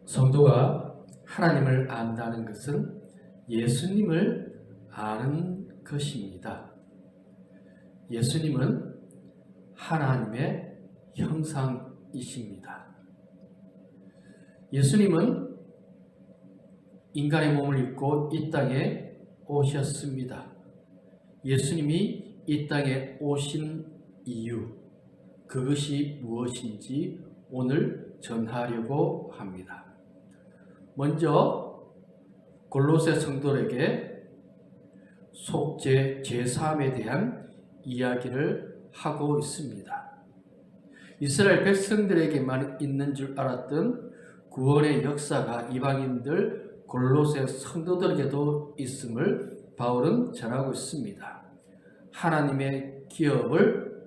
성도가 하나님을 안다는 것은 예수님을 아는 것입니다. 예수님은 하나님의 형상이십니다. 예수님은 인간의 몸을 입고 이 땅에 오셨습니다. 예수님이 이 땅에 오신 이유, 그것이 무엇인지 오늘 전하려고 합니다. 먼저 골로새 성도들에게 속죄 제사함에 대한 이야기를 하고 있습니다. 이스라엘 백성들에게만 있는 줄 알았던 구원의 역사가 이방인들 골로새 성도들에게도 있음을 바울은 전하고 있습니다. 하나님의 기업을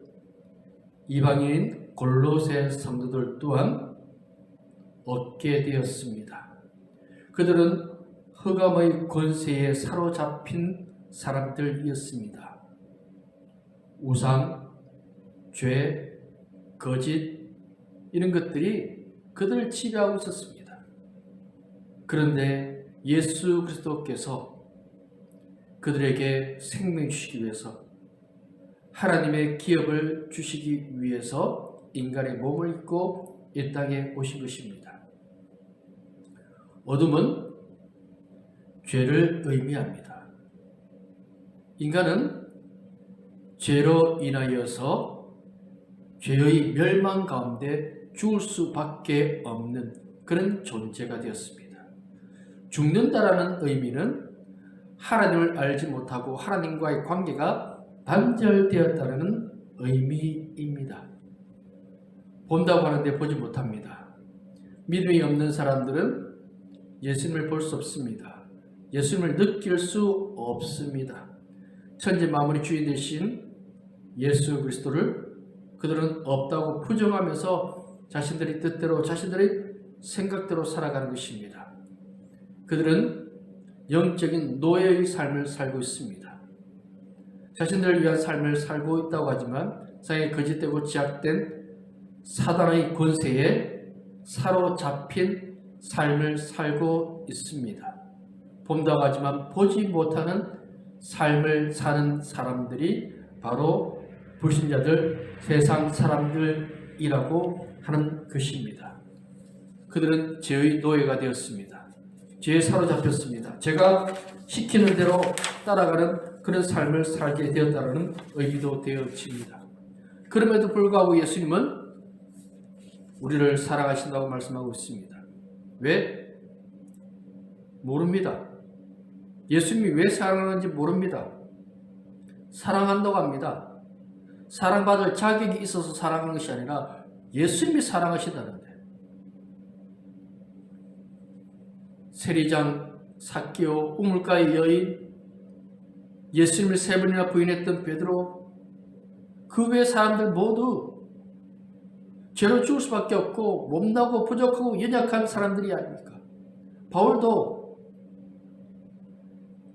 이방인 골로새 성도들 또한 얻게 되었습니다. 그들은 흑암의 권세에 사로잡힌 사람들이었습니다. 우상, 죄, 거짓 이런 것들이 그들을 지배하고 있었습니다. 그런데 예수 그리스도께서 그들에게 생명 주시기 위해서 하나님의 기업을 주시기 위해서 인간의 몸을 입고 이 땅에 오신 것입니다. 어둠은 죄를 의미합니다. 인간은 죄로 인하여서 죄의 멸망 가운데 죽을 수밖에 없는 그런 존재가 되었습니다. 죽는다라는 의미는 하나님을 알지 못하고 하나님과의 관계가 단절되었다는 의미입니다. 본다고 하는데 보지 못합니다. 믿음이 없는 사람들은 예수님을 볼 수 없습니다. 예수님을 느낄 수 없습니다. 천지 만물의 주인 되신 예수 그리스도를 그들은 없다고 부정하면서 자신들의 뜻대로 자신들의 생각대로 살아가는 것입니다. 그들은 영적인 노예의 삶을 살고 있습니다. 자신들을 위한 삶을 살고 있다고 하지만 세상에 거짓되고 제약된 사단의 권세에 사로잡힌 삶을 살고 있습니다. 본다고 하지만 보지 못하는 삶을 사는 사람들이 바로 불신자들, 세상 사람들이라고 하는 것입니다. 그들은 죄의 노예가 되었습니다. 죄에 사로잡혔습니다. 제가 시키는 대로 따라가는 그런 삶을 살게 되었다는 의미도 되어집니다. 그럼에도 불구하고 예수님은 우리를 사랑하신다고 말씀하고 있습니다. 왜? 모릅니다. 예수님이 왜 사랑하는지 모릅니다. 사랑한다고 합니다. 사랑받을 자격이 있어서 사랑하는 것이 아니라 예수님이 사랑하시다는데. 세리장, 삭개오, 우물가의 여인, 예수님을 3번이나 부인했던 베드로, 그 외 사람들 모두 죄로 죽을 수밖에 없고 못나고 부족하고 연약한 사람들이 아닙니까? 바울도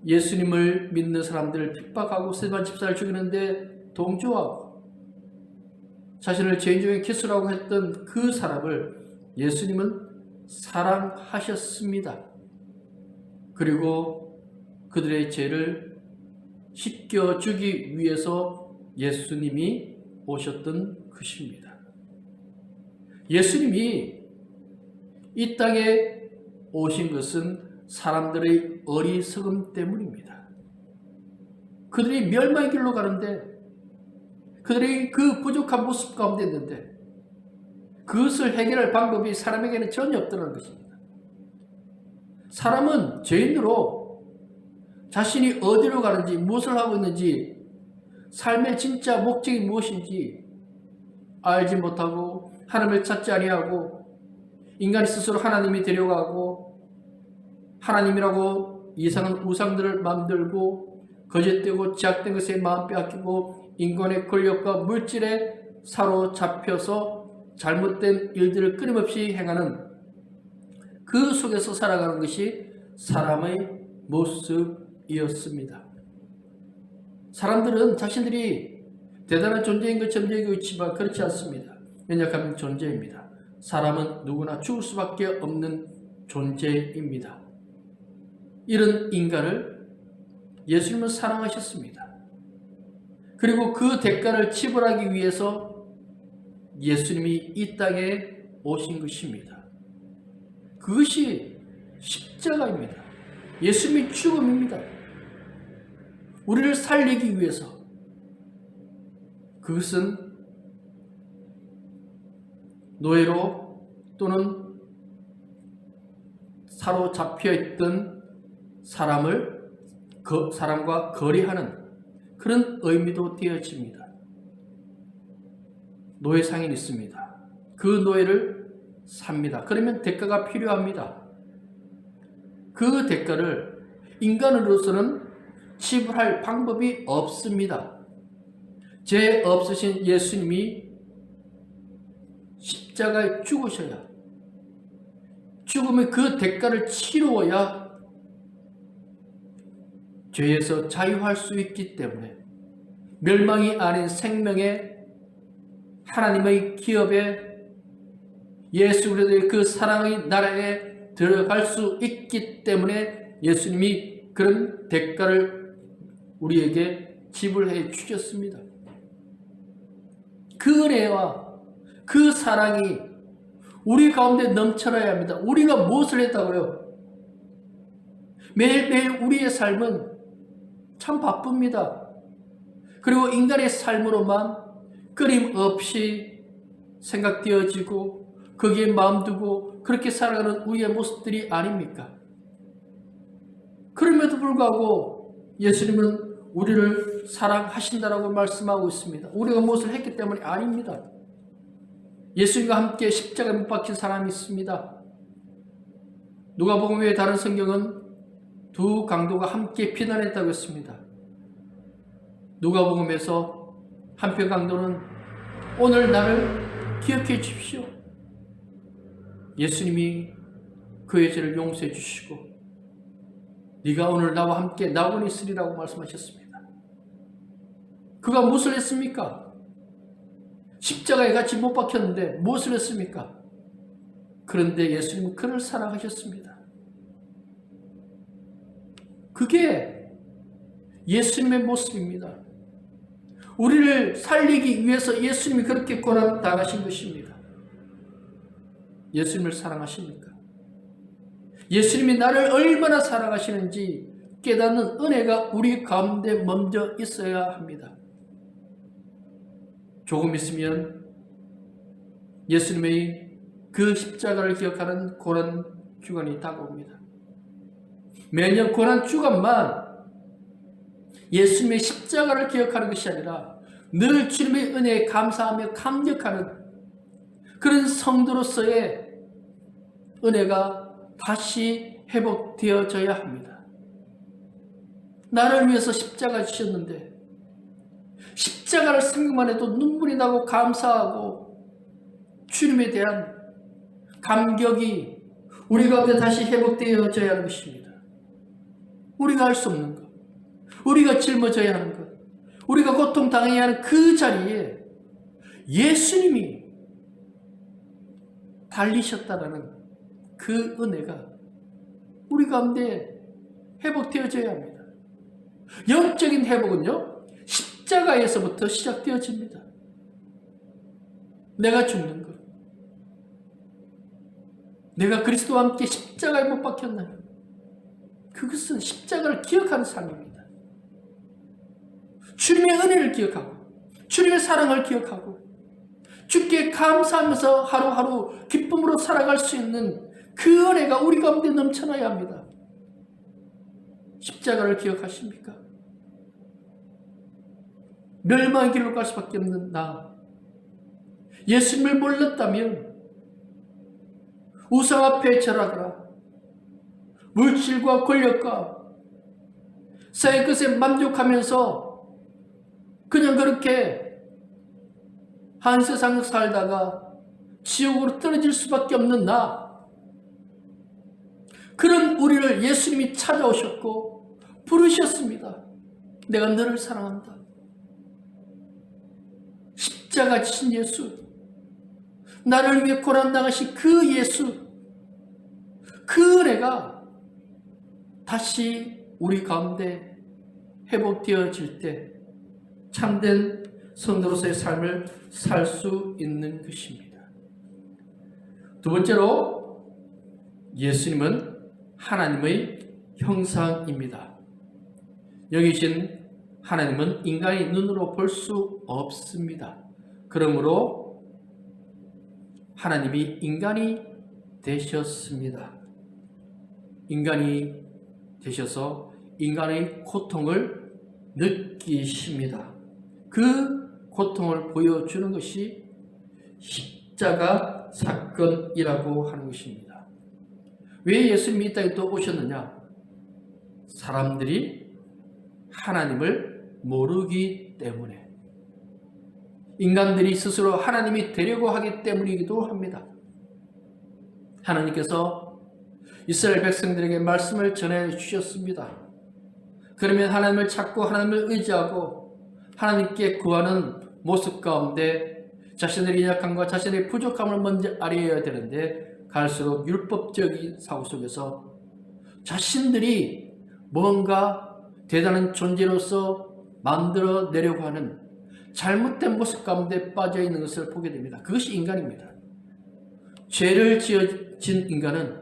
예수님을 믿는 사람들을 핍박하고 스데반 집사를 죽이는데 동조하고 자신을 죄인 중에 기수라고 했던 그 사람을 예수님은 사랑하셨습니다. 그리고 그들의 죄를 씻겨주기 위해서 예수님이 오셨던 것입니다. 예수님이 이 땅에 오신 것은 사람들의 어리석음 때문입니다. 그들이 멸망의 길로 가는데 그들이 그 부족한 모습 가운데 있는데 그것을 해결할 방법이 사람에게는 전혀 없다는 것입니다. 사람은 죄인으로 자신이 어디로 가는지 무엇을 하고 있는지 삶의 진짜 목적이 무엇인지 알지 못하고 하나님을 찾지 아니하고 인간이 스스로 하나님이 되려가고 하나님이라고 이상한 우상들을 만들고 거짓되고 제약된 것에 마음 빼앗기고 인간의 권력과 물질에 사로잡혀서 잘못된 일들을 끊임없이 행하는 그 속에서 살아가는 것이 사람의 모습이었습니다. 사람들은 자신들이 대단한 존재인 것처럼 여기고 있지만 그렇지 않습니다. 연약한 존재입니다. 사람은 누구나 죽을 수밖에 없는 존재입니다. 이런 인간을 예수님은 사랑하셨습니다. 그리고 그 대가를 지불하기 위해서 예수님이 이 땅에 오신 것입니다. 그것이 십자가입니다. 예수님의 죽음입니다. 우리를 살리기 위해서. 그것은 노예로 또는 사로잡혀 있던 사람과 거래하는 그런 의미도 되어집니다. 노예 상인이 있습니다. 그 노예를 삽니다. 그러면 대가가 필요합니다. 그 대가를 인간으로서는 지불할 방법이 없습니다. 죄 없으신 예수님이 십자가에 죽으셔야, 죽음의 그 대가를 치루어야 죄에서 자유할 수 있기 때문에 멸망이 아닌 생명의 하나님의 기업에 예수 그리스도의 그 사랑의 나라에 들어갈 수 있기 때문에 예수님이 그런 대가를 우리에게 지불해 주셨습니다. 그 은혜와 그 사랑이 우리 가운데 넘쳐나야 합니다. 우리가 무엇을 했다고요? 매일매일 우리의 삶은 참 바쁩니다. 그리고 인간의 삶으로만 끊임없이 생각되어지고 거기에 마음 두고 그렇게 살아가는 우리의 모습들이 아닙니까? 그럼에도 불구하고 예수님은 우리를 사랑하신다라고 말씀하고 있습니다. 우리가 무엇을 했기 때문이 아닙니다. 예수님과 함께 십자가에 못 박힌 사람이 있습니다. 누가복음 외에 다른 성경은 두 강도가 함께 피난했다고 했습니다. 누가복음에서 한편 강도는 오늘 나를 기억해 주십시오. 예수님이 그의 죄를 용서해 주시고 네가 오늘 나와 함께 낙원에 있으리라고 말씀하셨습니다. 그가 무엇을 했습니까? 십자가에 같이 못 박혔는데 무엇을 했습니까? 그런데 예수님은 그를 사랑하셨습니다. 그게 예수님의 모습입니다. 우리를 살리기 위해서 예수님이 그렇게 고난 당하신 것입니다. 예수님을 사랑하십니까? 예수님이 나를 얼마나 사랑하시는지 깨닫는 은혜가 우리 가운데 먼저 있어야 합니다. 조금 있으면 예수님의 그 십자가를 기억하는 고난 주간이 다가옵니다. 매년 고난 주간만 예수님의 십자가를 기억하는 것이 아니라 늘 주님의 은혜에 감사하며 감격하는 그런 성도로서의 은혜가 다시 회복되어져야 합니다. 나를 위해서 십자가 지셨는데 십자가를 생각만 해도 눈물이 나고 감사하고 주님에 대한 감격이 우리 가운데 다시 회복되어져야 하는 것입니다. 우리가 할 수 없는 것, 우리가 짊어져야 하는 것, 우리가 고통당해야 하는 그 자리에 예수님이 달리셨다라는 그 은혜가 우리 가운데 회복되어져야 합니다. 영적인 회복은요, 십자가에서부터 시작되어집니다. 내가 죽는 것, 내가 그리스도와 함께 십자가에 못 박혔나요? 그것은 십자가를 기억하는 삶입니다. 주님의 은혜를 기억하고 주님의 사랑을 기억하고 주께 감사하면서 하루하루 기쁨으로 살아갈 수 있는 그 은혜가 우리 가운데 넘쳐나야 합니다. 십자가를 기억하십니까? 멸망의 길로 갈 수밖에 없는 나, 예수님을 몰랐다면 우상 앞에 절하거나 물질과 권력과 세의 것에 만족하면서 그냥 그렇게 한 세상 살다가 지옥으로 떨어질 수밖에 없는 나, 그런 우리를 예수님이 찾아오셨고 부르셨습니다. 내가 너를 사랑한다. 십자가 지신 예수, 나를 위해 고난당하신 그 예수, 그 은혜가 다시 우리 가운데 회복되어질 때 참된 성도로서의 삶을 살 수 있는 것입니다. 두 번째로 예수님은 하나님의 형상입니다. 여기 계신 하나님은 인간이 눈으로 볼 수 없습니다. 그러므로 하나님이 인간이 되셨습니다. 인간이 되셔서 인간의 고통을 느끼십니다. 그 고통을 보여주는 것이 십자가 사건이라고 하는 것입니다. 왜 예수님이 이 땅에 또 오셨느냐? 사람들이 하나님을 모르기 때문에, 인간들이 스스로 하나님이 되려고 하기 때문이기도 합니다. 하나님께서 이스라엘 백성들에게 말씀을 전해 주셨습니다. 그러면 하나님을 찾고 하나님을 의지하고 하나님께 구하는 모습 가운데 자신의 약함과 자신의 부족함을 먼저 알아야 되는데, 갈수록 율법적인 사고 속에서 자신들이 뭔가 대단한 존재로서 만들어내려고 하는 잘못된 모습 가운데 빠져 있는 것을 보게 됩니다. 그것이 인간입니다. 죄를 지은 인간은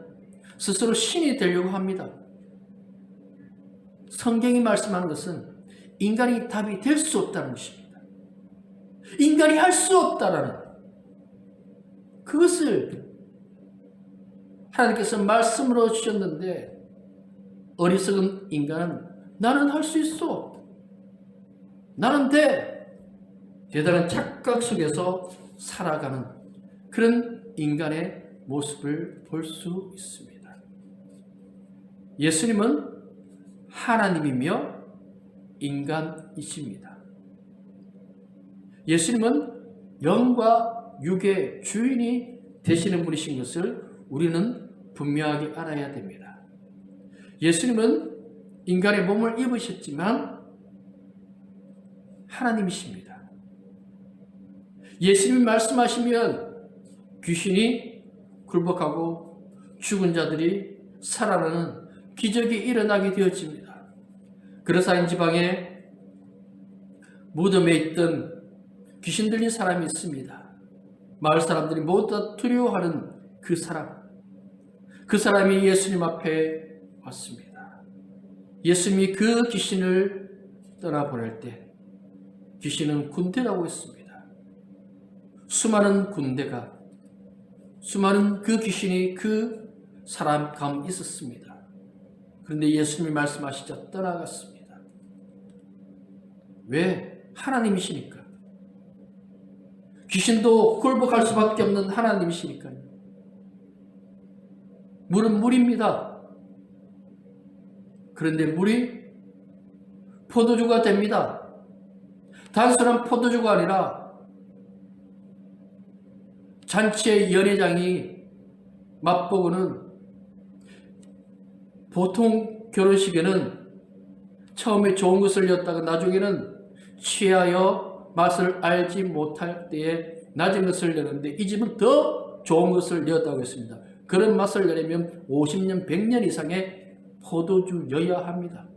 스스로 신이 되려고 합니다. 성경이 말씀하는 것은 인간이 답이 될 수 없다는 것입니다. 인간이 할 수 없다라는 그것을 하나님께서 말씀으로 주셨는데, 어리석은 인간은 나는 할 수 있어, 나는 돼, 대단한 착각 속에서 살아가는 그런 인간의 모습을 볼 수 있습니다. 예수님은 하나님이며 인간이십니다. 예수님은 영과 육의 주인이 되시는 분이신 것을 우리는 분명하게 알아야 됩니다. 예수님은 인간의 몸을 입으셨지만 하나님이십니다. 예수님이 말씀하시면 귀신이 굴복하고 죽은 자들이 살아나는 기적이 일어나게 되어집니다. 그르사인 지방에 무덤에 있던 귀신 들린 사람이 있습니다. 마을 사람들이 모두 다 두려워하는 그 사람이 예수님 앞에 왔습니다. 예수님이 그 귀신을 떠나보낼 때 귀신은 군대라고 했습니다. 수많은 군대가, 수많은 그 귀신이 그 사람 가운데 있었습니다. 그런데 예수님이 말씀하시자 떠나갔습니다. 왜? 하나님이시니까. 귀신도 굴복할 수밖에 없는 하나님이시니까요. 물은 물입니다. 그런데 물이 포도주가 됩니다. 단순한 포도주가 아니라 잔치의 연회장이 맛보고는, 보통 결혼식에는 처음에 좋은 것을 였다가 나중에는 취하여 맛을 알지 못할 때에 낮은 것을 내는데, 이 집은 더 좋은 것을 내었다고 했습니다. 그런 맛을 내려면 50년, 100년 이상의 포도주여야 합니다.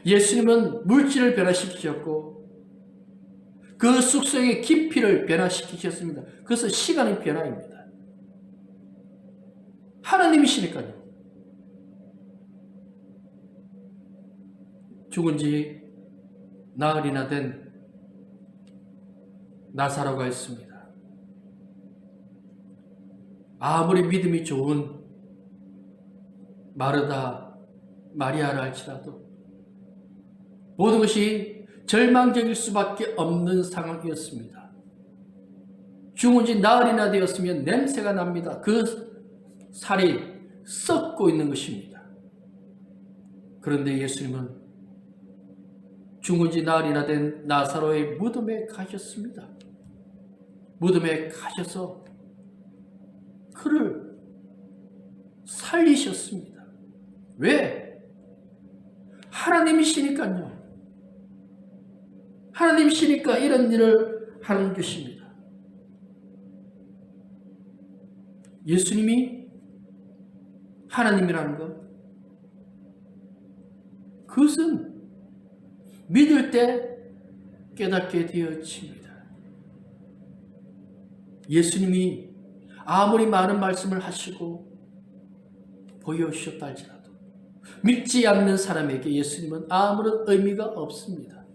예수님은 물질을 변화시키셨고 그 숙성의 깊이를 변화시키셨습니다. 그것은 시간의 변화입니다. 하나님이시니까요. 죽은 지 나흘이나 된 나사로가 있습니다. 아무리 믿음이 좋은 마르다, 마리아라 할지라도 모든 것이 절망적일 수밖에 없는 상황이었습니다. 죽은 지 나흘이나 되었으면 냄새가 납니다. 그 살이 썩고 있는 것입니다. 그런데 예수님은 죽은 지 나흘이나 된 나사로의 무덤에 가셨습니다. 무덤에 가셔서 그를 살리셨습니다. 왜? 하나님이시니까요. 하나님이시니까 이런 일을 하는 것입니다. 예수님이 하나님이라는 것, 그것은 믿을 때 깨닫게 되어집니다. 예수님이 아무리 많은 말씀을 하시고 보여주셨다 할지라도 믿지 않는 사람에게 예수님은 아무런 의미가 없습니다.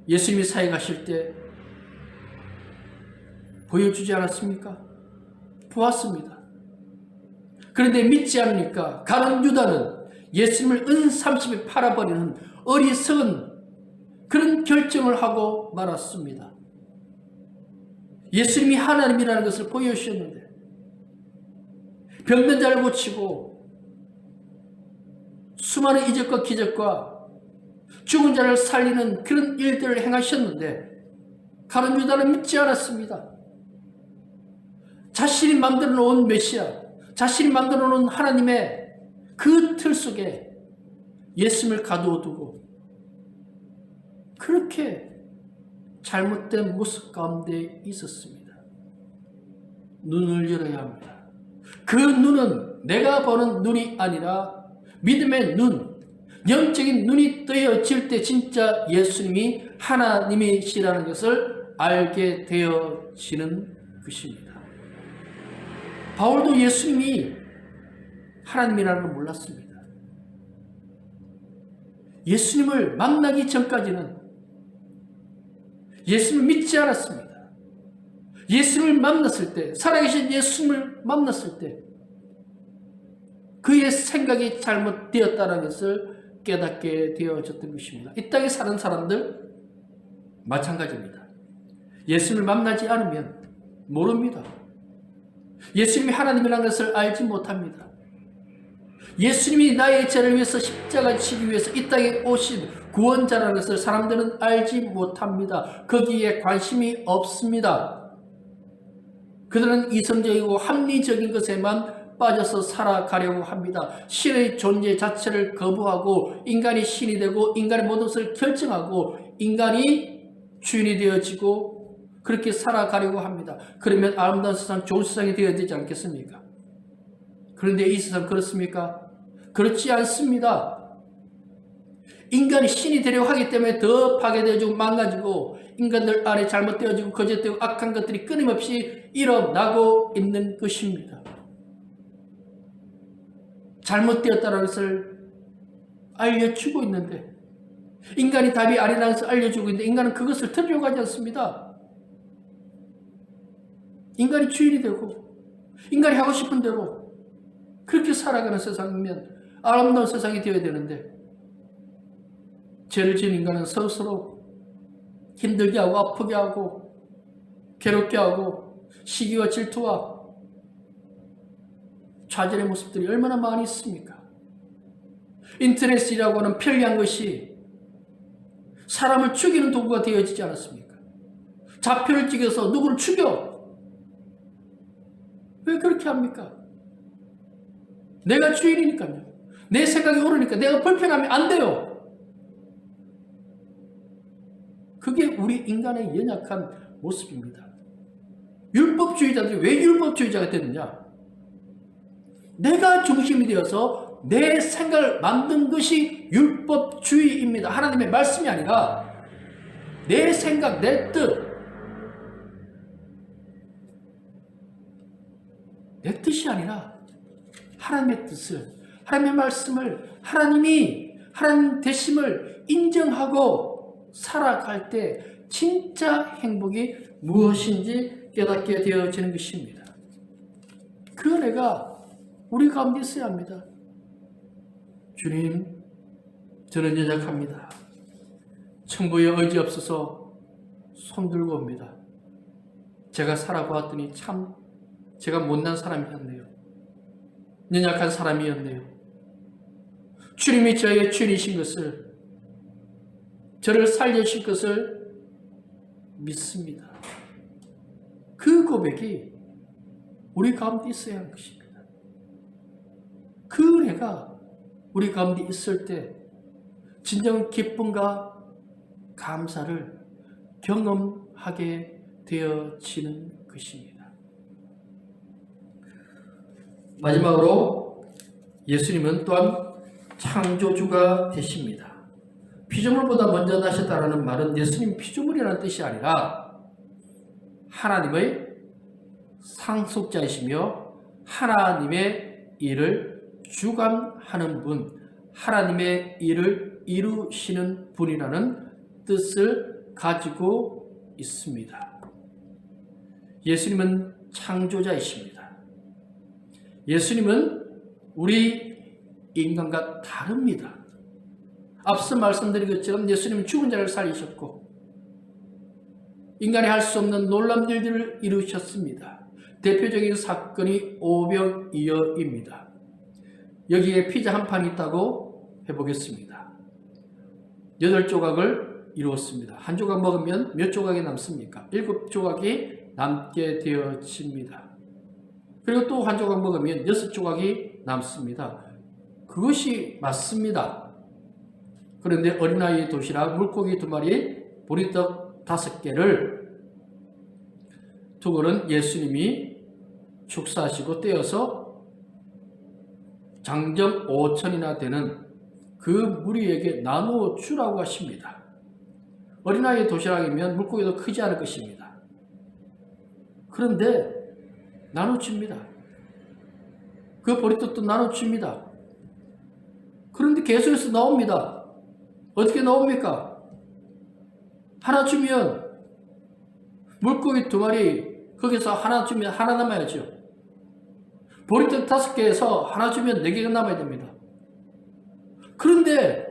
예수님이 사역하실 때 보여주지 않았습니까? 보았습니다. 그런데 믿지 않으니까 가룟 유다는 예수님을 은30에 팔아버리는 어리석은 그런 결정을 하고 말았습니다. 예수님이 하나님이라는 것을 보여주셨는데 병든 자를 고치고 수많은 이적과 기적과 죽은 자를 살리는 그런 일들을 행하셨는데 가룟 유다는 믿지 않았습니다. 자신이 만들어 놓은 메시아, 자신이 만들어 놓은 하나님의 그 틀 속에 예수님을 가두어 두고 그렇게 잘못된 모습 가운데 있었습니다. 눈을 열어야 합니다. 그 눈은 내가 보는 눈이 아니라 믿음의 눈, 영적인 눈이 뜨여질 때 진짜 예수님이 하나님이시라는 것을 알게 되어지는 것입니다. 바울도 예수님이 하나님이라는 걸 몰랐습니다. 예수님을 만나기 전까지는 예수님을 믿지 않았습니다. 예수님을 만났을 때, 살아계신 예수님을 만났을 때 그의 생각이 잘못되었다는 것을 깨닫게 되어졌던 것입니다. 이 땅에 사는 사람들 마찬가지입니다. 예수님을 만나지 않으면 모릅니다. 예수님이 하나님이라는 것을 알지 못합니다. 예수님이 나의 죄를 위해서 십자가 지기 위해서 이 땅에 오신 구원자라는 것을 사람들은 알지 못합니다. 거기에 관심이 없습니다. 그들은 이성적이고 합리적인 것에만 빠져서 살아가려고 합니다. 신의 존재 자체를 거부하고 인간이 신이 되고 인간의 모든 것을 결정하고 인간이 주인이 되어지고 그렇게 살아가려고 합니다. 그러면 아름다운 세상, 좋은 세상이 되어야 되지 않겠습니까? 그런데 이 세상 그렇습니까? 그렇지 않습니다. 인간이 신이 되려고 하기 때문에 더 파괴되어지고 망가지고 인간들 안에 잘못되어지고 거짓되고 악한 것들이 끊임없이 일어나고 있는 것입니다. 잘못되었다는 것을 알려주고 있는데 인간이 답이 아니라는 것을 알려주고 있는데 인간은 그것을 들으려고 하지 않습니다. 인간이 주인이 되고 인간이 하고 싶은 대로 그렇게 살아가는 세상이면 아름다운 세상이 되어야 되는데 죄를 지은 인간은 스스로 힘들게 하고 아프게 하고 괴롭게 하고 시기와 질투와 좌절의 모습들이 얼마나 많이 있습니까? 인터넷이라고 하는 편리한 것이 사람을 죽이는 도구가 되어지지 않았습니까? 좌표를 찍어서 누구를 죽여. 왜 그렇게 합니까? 내가 주인이니까요. 내 생각이 옳으니까 내가 불편하면 안 돼요. 그게 우리 인간의 연약한 모습입니다. 율법주의자들이 왜 율법주의자가 됐느냐? 내가 중심이 되어서 내 생각을 만든 것이 율법주의입니다. 하나님의 말씀이 아니라 내 생각, 내 뜻, 내 뜻이 아니라 하나님의 뜻을, 하나님의 말씀을 하나님이 하나님 되심을 인정하고 살아갈 때 진짜 행복이 무엇인지 깨닫게 되어지는 것입니다. 그 은혜가 우리 가운데 있어야 합니다. 주님, 저는 연약합니다. 천부에 의지 없어서 손들고 옵니다. 제가 살아보았더니 참 제가 못난 사람이었네요. 연약한 사람이었네요. 주님이 저의 주인이신 것을, 저를 살려주실 것을 믿습니다. 그 고백이 우리 가운데 있어야 하는 것입니다. 그 은혜가 우리 가운데 있을 때 진정 기쁨과 감사를 경험하게 되어지는 것입니다. 마지막으로 예수님은 또한 창조주가 되십니다. 피조물보다 먼저 나셨다라는 말은 예수님 피조물이라는 뜻이 아니라 하나님의 상속자이시며 하나님의 일을 주관하는 분, 하나님의 일을 이루시는 분이라는 뜻을 가지고 있습니다. 예수님은 창조자이십니다. 예수님은 우리 인간과 다릅니다. 앞서 말씀드린 것처럼 예수님은 죽은 자를 살리셨고 인간이 할 수 없는 놀라운 일들을 이루셨습니다. 대표적인 사건이 오병이어입니다. 여기에 피자 한 판이 있다고 해보겠습니다. 8조각을 이루었습니다. 한 조각 먹으면 몇 조각이 남습니까? 7조각이 남게 되어집니다. 그리고 또 한 조각 먹으면 6조각이 남습니다. 그것이 맞습니다. 그런데 어린아이 도시락, 물고기 2마리, 보리떡 5개를 두고는 예수님이 축사하시고 떼어서 장정 5천이나 되는 그 무리에게 나누어 주라고 하십니다. 어린아이 도시락이면 물고기도 크지 않을 것입니다. 그런데 나눠줍니다. 그 보리떡도 나눠줍니다. 그런데 계속해서 나옵니다. 어떻게 나옵니까? 하나 주면 물고기 2마리 거기서 하나 주면 하나 남아야죠. 보리떡 5개에서 하나 주면 4개가 남아야 됩니다. 그런데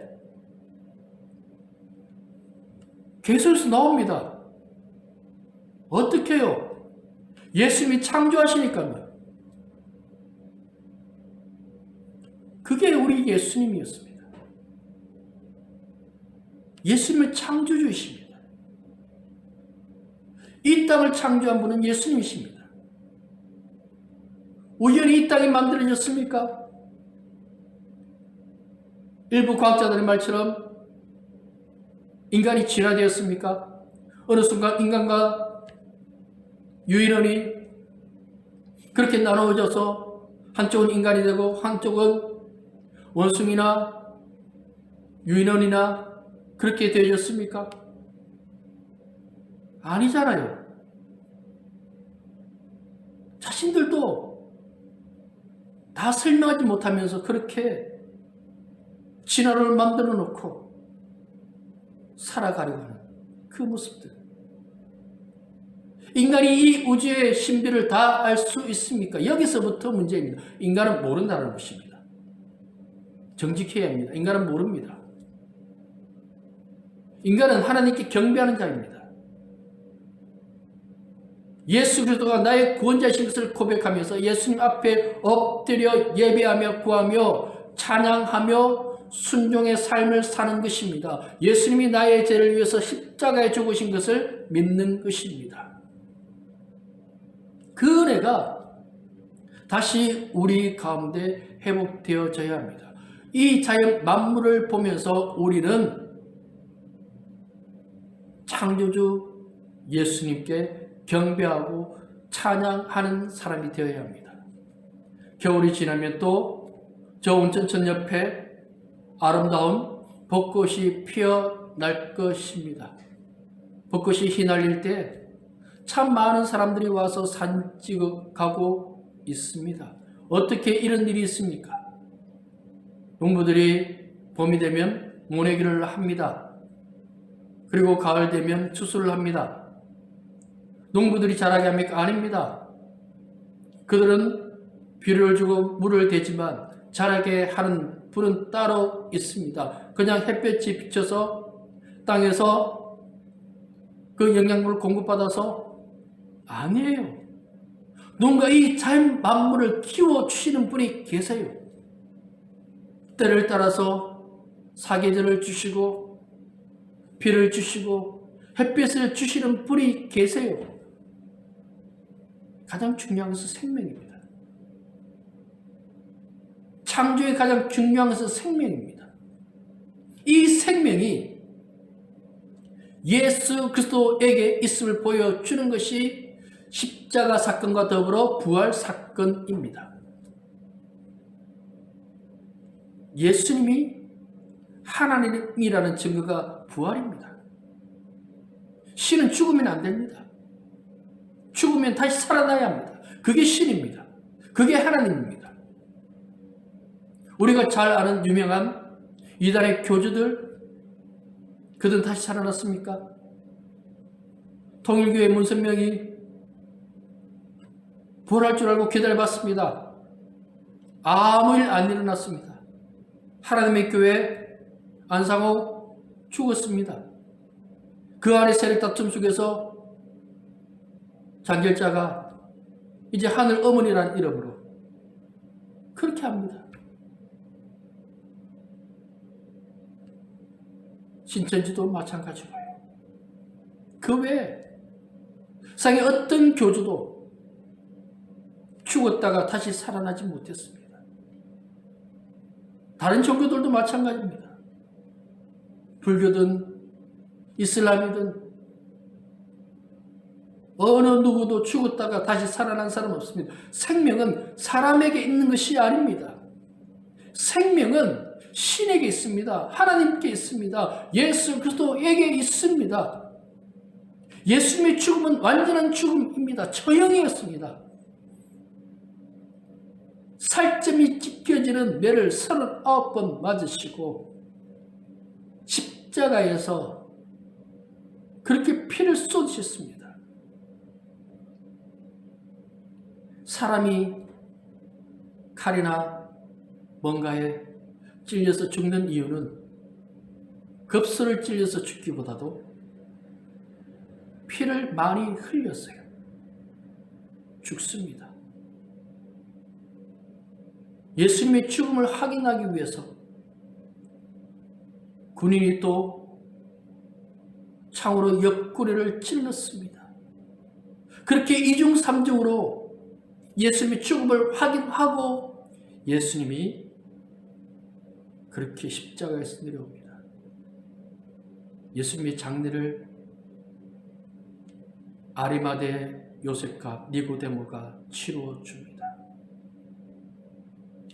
계속해서 나옵니다. 어떻게 해요? 예수님이 창조하시니까요. 그게 우리 예수님이었습니다. 예수님은 창조주이십니다. 이 땅을 창조한 분은 예수님이십니다. 우연히 이 땅이 만들어졌습니까? 일부 과학자들의 말처럼 인간이 진화되었습니까? 어느 순간 인간과 유인원이 그렇게 나누어져서 한쪽은 인간이 되고 한쪽은 원숭이나 유인원이나 그렇게 되어졌습니까? 아니잖아요. 자신들도 다 설명하지 못하면서 그렇게 진화를 만들어 놓고 살아가려고 하는 그 모습들. 인간이 이 우주의 신비를 다 알 수 있습니까? 여기서부터 문제입니다. 인간은 모른다는 것입니다. 정직해야 합니다. 인간은 모릅니다. 인간은 하나님께 경배하는 자입니다. 예수 그리스도가 나의 구원자이신 것을 고백하면서 예수님 앞에 엎드려 예배하며 구하며 찬양하며 순종의 삶을 사는 것입니다. 예수님이 나의 죄를 위해서 십자가에 죽으신 것을 믿는 것입니다. 그 은혜가 다시 우리 가운데 회복되어져야 합니다. 이 자연 만물을 보면서 우리는 창조주 예수님께 경배하고 찬양하는 사람이 되어야 합니다. 겨울이 지나면 또 저 온천천 옆에 아름다운 벚꽃이 피어날 것입니다. 벚꽃이 휘날릴 때 참 많은 사람들이 와서 사진 찍어가고 있습니다. 어떻게 이런 일이 있습니까? 농부들이 봄이 되면 모내기를 합니다. 그리고 가을 되면 추수를 합니다. 농부들이 잘하게 합니까? 아닙니다. 그들은 비료를 주고 물을 대지만 자라게 하는 분은 따로 있습니다. 그냥 햇볕이 비쳐서 땅에서 그 영양분을 공급받아서 아니에요. 누군가 이 자연 만물을 키워주시는 분이 계세요. 때를 따라서 사계절을 주시고 비를 주시고 햇빛을 주시는 분이 계세요. 가장 중요한 것은 생명입니다. 창조의 가장 중요한 것은 생명입니다. 이 생명이 예수 그리스도에게 있음을 보여주는 것이 십자가 사건과 더불어 부활 사건입니다. 예수님이 하나님이라는 증거가 부활입니다. 신은 죽으면 안 됩니다. 죽으면 다시 살아나야 합니다. 그게 신입니다. 그게 하나님입니다. 우리가 잘 아는 유명한 이단의 교주들, 그들은 다시 살아났습니까? 통일교회 문선명이 부활할 줄 알고 기다려봤습니다. 아무 일 안 일어났습니다. 하나님의 교회 안상호 죽었습니다. 그 안에 세력 다툼 속에서 장결자가 이제 하늘 어머니라는 이름으로 그렇게 합니다. 신천지도 마찬가지고요. 그 외에 세상의 어떤 교주도 죽었다가 다시 살아나지 못했습니다. 다른 종교들도 마찬가지입니다. 불교든 이슬람이든 어느 누구도 죽었다가 다시 살아난 사람 없습니다. 생명은 사람에게 있는 것이 아닙니다. 생명은 신에게 있습니다. 하나님께 있습니다. 예수 그리스도에게 있습니다. 예수님의 죽음은 완전한 죽음입니다. 처형이었습니다. 살점이 찢겨지는 매를 39번 맞으시고 십자가에서 그렇게 피를 쏟으셨습니다. 사람이 칼이나 뭔가에 찔려서 죽는 이유는 급소를 찔려서 죽기보다도 피를 많이 흘렸어요. 죽습니다. 예수님의 죽음을 확인하기 위해서 군인이 또 창으로 옆구리를 찔렀습니다. 그렇게 이중삼중으로 예수님의 죽음을 확인하고 예수님이 그렇게 십자가에서 내려옵니다. 예수님의 장례를 아리마대 요셉과 니고데모가 치루어 줍니다.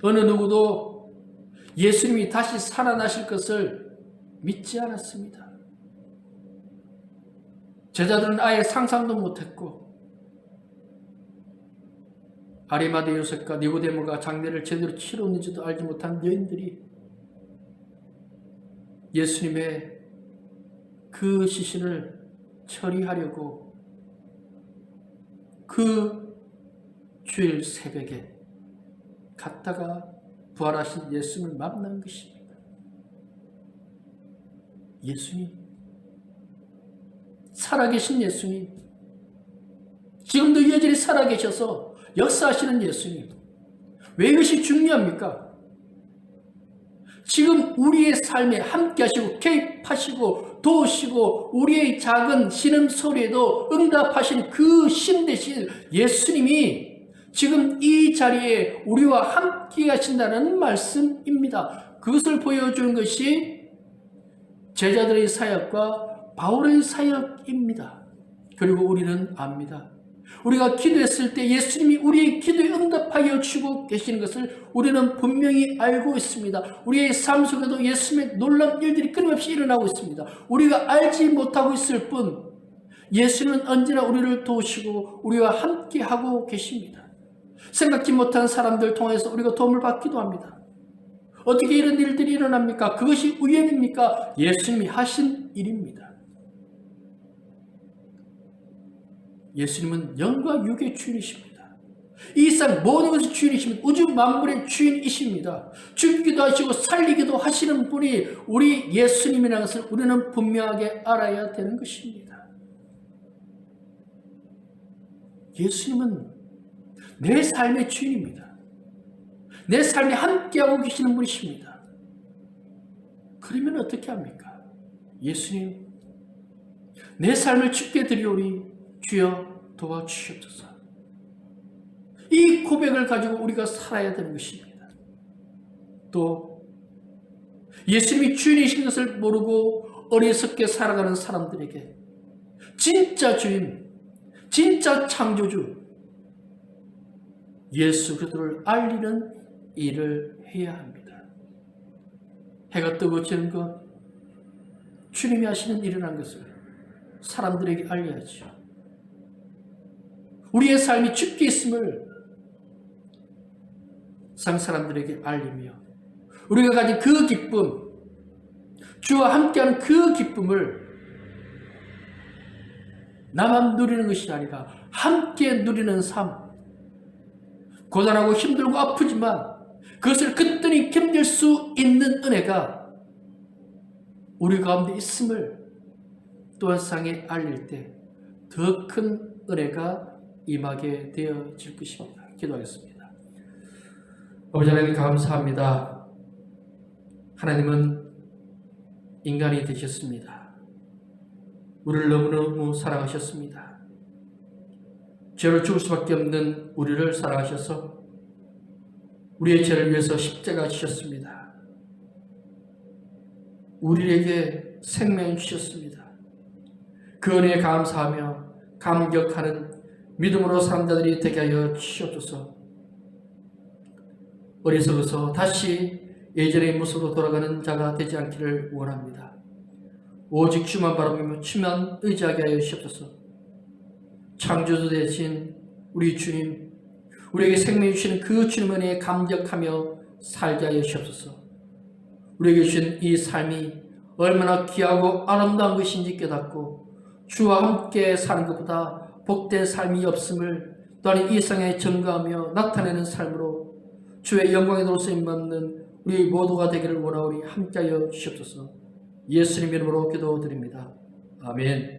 어느 누구도 예수님이 다시 살아나실 것을 믿지 않았습니다. 제자들은 아예 상상도 못했고 아리마대 요셉과 니고데모가 장례를 제대로 치렀는지도 알지 못한 여인들이 예수님의 그 시신을 처리하려고 그 주일 새벽에 갔다가 부활하신 예수님을 만난 것입니다. 예수님, 살아계신 예수님, 지금도 여전히 살아계셔서 역사하시는 예수님, 왜 이것이 중요합니까? 지금 우리의 삶에 함께 하시고 개입하시고 도우시고 우리의 작은 신음소리에도 응답하신 그 신 되신 예수님이 지금 이 자리에 우리와 함께 하신다는 말씀입니다. 그것을 보여주는 것이 제자들의 사역과 바울의 사역입니다. 그리고 우리는 압니다. 우리가 기도했을 때 예수님이 우리의 기도에 응답하여 주고 계시는 것을 우리는 분명히 알고 있습니다. 우리의 삶 속에도 예수님의 놀라운 일들이 끊임없이 일어나고 있습니다. 우리가 알지 못하고 있을 뿐 예수님은 언제나 우리를 도우시고 우리와 함께하고 계십니다. 생각지 못한 사람들 통해서 우리가 도움을 받기도 합니다. 어떻게 이런 일들이 일어납니까? 그것이 우연입니까? 예수님이 하신 일입니다. 예수님은 영과 육의 주인이십니다. 이 세상 모든 것의 주인이십니다. 우주 만물의 주인이십니다. 죽기도 하시고 살리기도 하시는 분이 우리 예수님이라는 것을 우리는 분명하게 알아야 되는 것입니다. 예수님은 내 삶의 주인입니다. 내 삶에 함께하고 계시는 분이십니다. 그러면 어떻게 합니까? 예수님, 내 삶을 주께 드리오니 주여 도와주시옵소서. 이 고백을 가지고 우리가 살아야 되는 것입니다. 또 예수님이 주인이신 것을 모르고 어리석게 살아가는 사람들에게 진짜 주인, 진짜 창조주 예수 그리스도를 알리는 일을 해야 합니다. 해가 뜨고 지는 것, 주님이 하시는 일이라는 것을 사람들에게 알려야죠. 우리의 삶이 주께 있음을 세상 사람들에게 알리며 우리가 가진 그 기쁨, 주와 함께하는 그 기쁨을 나만 누리는 것이 아니라 함께 누리는 삶, 고단하고 힘들고 아프지만 그것을 끝들이 견딜 수 있는 은혜가 우리 가운데 있음을 또한 세상에 알릴 때 더 큰 은혜가 임하게 되어질 것입니다. 기도하겠습니다. 아버지 하나님 감사합니다. 하나님은 인간이 되셨습니다. 우리를 너무너무 사랑하셨습니다. 죄를 죽을 수밖에 없는 우리를 사랑하셔서 우리의 죄를 위해서 십자가 지셨습니다. 우리에게 생명을 주셨습니다. 그 은혜에 감사하며 감격하는 믿음으로 사는 자들이 되게 하여 주시옵소서. 어리석어서 다시 예전의 모습으로 돌아가는 자가 되지 않기를 원합니다. 오직 주만 바라보며 주만 의지하게 하여 주시옵소서. 창조주 되신 우리 주님, 우리에게 생명 주시는 그 주님 은혜에 감격하며 살게 하여 주시옵소서. 우리에게 주신 이 삶이 얼마나 귀하고 아름다운 것인지 깨닫고 주와 함께 사는 것보다 복된 삶이 없음을 또한 이 세상에 증거하며 나타내는 삶으로 주의 영광에 도로 쓰임받는 우리 모두가 되기를 원하오니 함께하여 주시옵소서. 예수님 이름으로 기도드립니다. 아멘.